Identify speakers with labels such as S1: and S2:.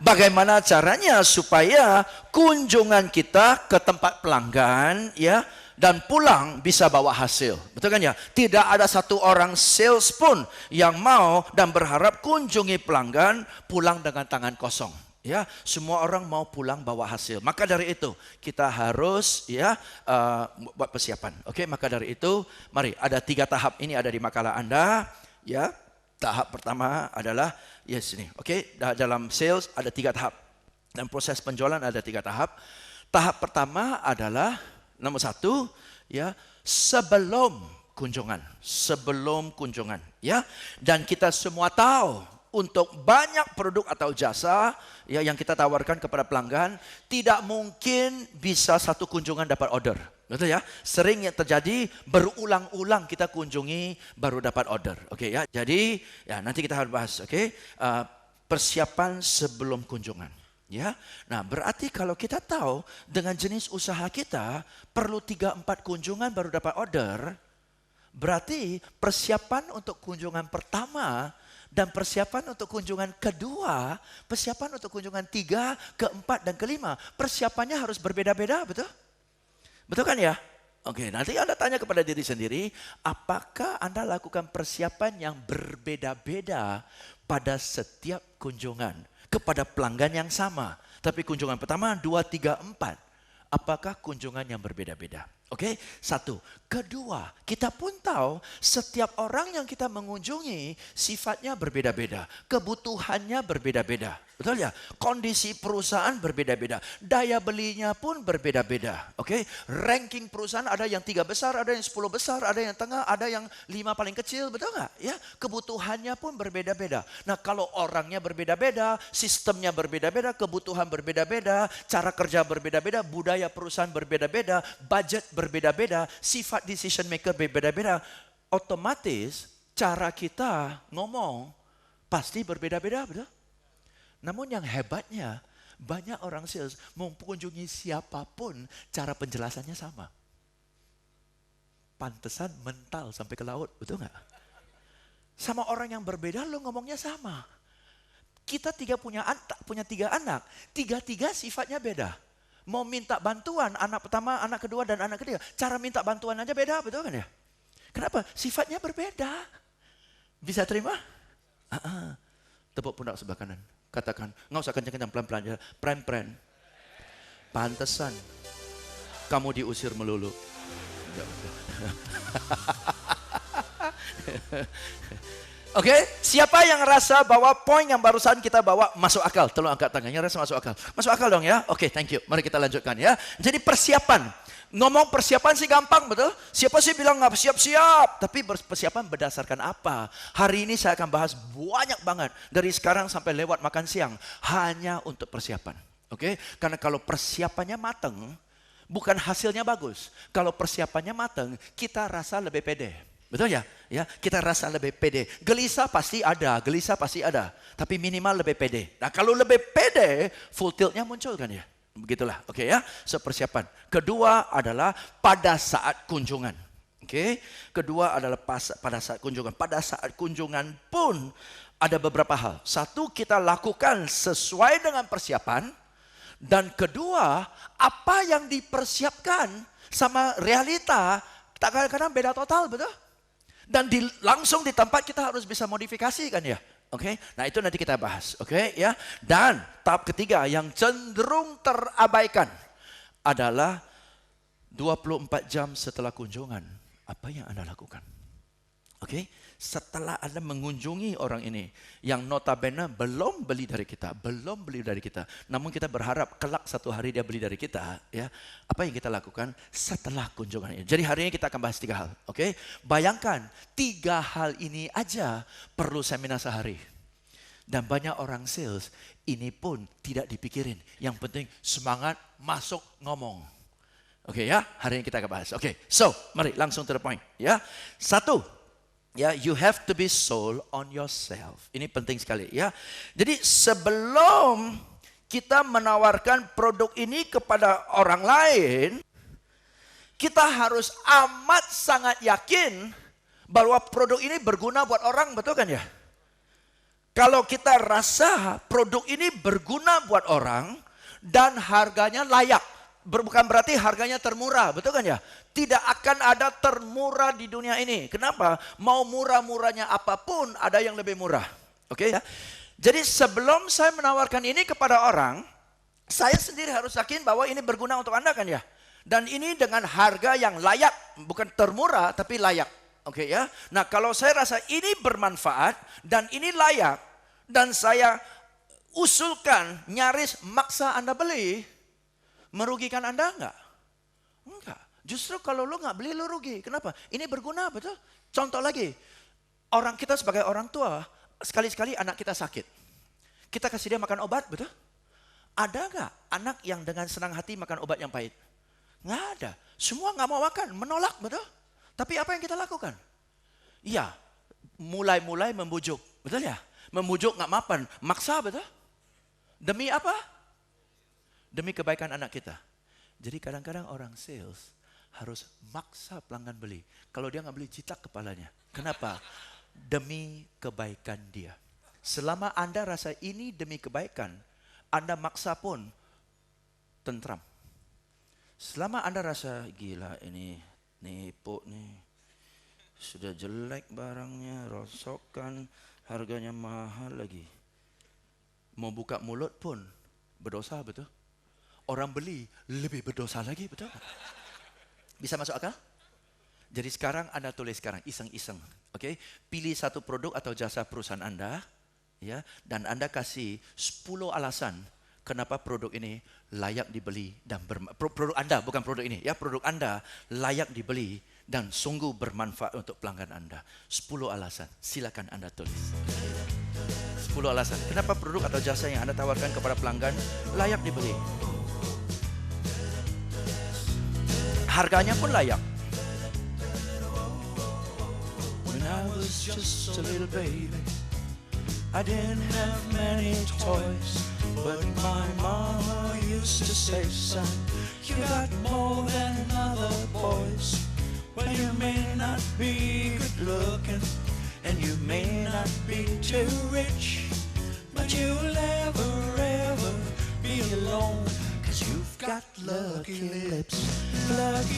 S1: bagaimana caranya supaya kunjungan kita ke tempat pelanggan ya dan pulang bisa bawa hasil. Betul kan ya? Tidak ada satu orang sales pun yang mau dan berharap kunjungi pelanggan pulang dengan tangan kosong. Ya, semua orang mau pulang bawa hasil. Maka dari itu kita harus ya buat persiapan. Oke, maka dari itu mari ada 3 tahap ini ada di makalah Anda. Ya, tahap pertama adalah ini. Oke, dalam sales ada 3 tahap dan proses penjualan ada 3 tahap. Tahap pertama adalah nomor 1 ya sebelum kunjungan ya, dan kita semua tahu untuk banyak produk atau jasa ya yang kita tawarkan kepada pelanggan tidak mungkin bisa satu kunjungan dapat order. Betul ya? Sering yang terjadi berulang-ulang kita kunjungi baru dapat order. Oke ya. Jadi ya nanti kita harus bahas persiapan sebelum kunjungan. Ya. Nah, berarti kalau kita tahu dengan jenis usaha kita perlu 3-4 kunjungan baru dapat order, berarti persiapan untuk kunjungan pertama dan persiapan untuk kunjungan kedua, persiapan untuk kunjungan 3, keempat, dan kelima, persiapannya harus berbeda-beda, betul? Betul kan ya? Oke, nanti Anda tanya kepada diri sendiri, apakah Anda lakukan persiapan yang berbeda-beda pada setiap kunjungan kepada pelanggan yang sama? Tapi kunjungan pertama, 2, 3, 4. Apakah kunjungan yang berbeda-beda? Oke, 1. Kedua, kita pun tahu setiap orang yang kita mengunjungi sifatnya berbeda-beda, kebutuhannya berbeda-beda. Betul ya? Kondisi perusahaan berbeda-beda, daya belinya pun berbeda-beda. Oke, ranking perusahaan ada yang 3 besar, ada yang 10 besar, ada yang tengah, ada yang 5 paling kecil, betul nggak? Ya, kebutuhannya pun berbeda-beda. Nah, kalau orangnya berbeda-beda, sistemnya berbeda-beda, kebutuhan berbeda-beda, cara kerja berbeda-beda, budaya perusahaan berbeda-beda, budget berbeda-beda, sifat decision maker berbeda-beda, otomatis cara kita ngomong pasti berbeda-beda, betul? Namun yang hebatnya, banyak orang sales mengunjungi siapapun, cara penjelasannya sama. Pantesan mental sampai ke laut, betul nggak? Sama orang yang berbeda, lo ngomongnya sama. Kita punya 3 anak, 3 sifatnya beda. Mau minta bantuan, anak pertama, anak kedua, dan anak ketiga. Cara minta bantuan aja beda, betul kan ya? Kenapa? Sifatnya berbeda. Bisa terima? Tepuk pundak sebelah kanan. Katakan, nggak usah kencang-kencang, pelan-pelan aja. Pren. Pantesan kamu diusir melulu. Oke, siapa yang rasa bahwa poin yang barusan kita bawa masuk akal? Tolong angkat tangannya, rasa masuk akal. Masuk akal dong ya? Oke, thank you. Mari kita lanjutkan ya. Jadi persiapan. Ngomong persiapan sih gampang, betul? Siapa sih bilang nggak siap-siap? Tapi persiapan berdasarkan apa? Hari ini saya akan bahas banyak banget. Dari sekarang sampai lewat makan siang. Hanya untuk persiapan. Oke? Karena kalau persiapannya mateng, bukan hasilnya bagus. Kalau persiapannya mateng, kita rasa lebih pede. Betul ya? Ya, kita rasa lebih pede. Gelisah pasti ada. Tapi minimal lebih pede. Nah, kalau lebih pede, full tiltnya muncul kan ya? Begitulah, oke ya. So, persiapan. Kedua adalah pada saat kunjungan. Oke. Kedua adalah pada saat kunjungan. Pada saat kunjungan pun ada beberapa hal. 1, kita lakukan sesuai dengan persiapan. Dan kedua, apa yang dipersiapkan sama realita kadang-kadang beda total, betul? Dan langsung di tempat kita harus bisa modifikasi kan ya. Oke, nah itu nanti kita bahas. Oke ya. Dan tahap ketiga yang cenderung terabaikan adalah 24 jam setelah kunjungan. Apa yang Anda lakukan? Oke, setelah Anda mengunjungi orang ini yang notabene belum beli dari kita, namun kita berharap kelak satu hari dia beli dari kita, ya. Apa yang kita lakukan setelah kunjungan ini? Jadi hari ini kita akan bahas 3 hal, oke? Bayangkan 3 hal ini aja perlu seminar sehari. Dan banyak orang sales ini pun tidak dipikirin. Yang penting semangat, masuk, ngomong. Oke ya, hari ini kita akan bahas. Oke, so mari langsung to the point, ya. 1. Ya, you have to be sold on yourself. Ini penting sekali ya. Jadi sebelum kita menawarkan produk ini kepada orang lain, kita harus amat sangat yakin bahwa produk ini berguna buat orang, betul kan ya? Kalau kita rasa produk ini berguna buat orang dan harganya layak. Bukan berarti harganya termurah, betul kan ya? Tidak akan ada termurah di dunia ini. Kenapa? Mau murah-murahnya apapun, ada yang lebih murah. Oke ya? Jadi sebelum saya menawarkan ini kepada orang, saya sendiri harus yakin bahwa ini berguna untuk Anda kan ya? Dan ini dengan harga yang layak, bukan termurah tapi layak. Oke ya. Nah, kalau saya rasa ini bermanfaat dan ini layak dan saya usulkan nyaris maksa Anda beli, merugikan Anda enggak? Enggak. Justru kalau lo nggak beli lo rugi. Kenapa? Ini berguna, betul? Contoh lagi. Orang kita sebagai orang tua, sekali-sekali anak kita sakit. Kita kasih dia makan obat, betul? Ada nggak anak yang dengan senang hati makan obat yang pahit? Nggak ada. Semua nggak mau makan, menolak, betul? Tapi apa yang kita lakukan? Iya, mulai-mulai membujuk, betul ya? Membujuk nggak mapan, maksa, betul? Demi apa? Demi kebaikan anak kita. Jadi kadang-kadang orang sales harus maksa pelanggan beli. Kalau dia nggak beli, jitak kepalanya. Kenapa? Demi kebaikan dia. Selama Anda rasa ini demi kebaikan, Anda maksa pun tentram. Selama Anda rasa gila ini nipu nih, sudah jelek barangnya, rosokkan, harganya mahal lagi. Mau buka mulut pun berdosa, betul? Orang beli lebih berdosa lagi, betul? Bisa masuk akal? Jadi sekarang Anda tulis sekarang, iseng-iseng. Oke? Pilih satu produk atau jasa perusahaan Anda, ya, dan Anda kasih 10 alasan kenapa produk ini layak dibeli dan produk Anda, bukan produk ini, ya, produk Anda layak dibeli dan sungguh bermanfaat untuk pelanggan Anda. 10 alasan, silakan Anda tulis. 10 alasan, kenapa produk atau jasa yang Anda tawarkan kepada pelanggan layak dibeli. Harganya pun layak. When I was just a little baby, I didn't have many toys, but my mama used to say, son, you got more than other boys. Well, you may not be good looking, and you may not be too rich, but you'll never ever be alone, 'cause you've got lucky lips, lucky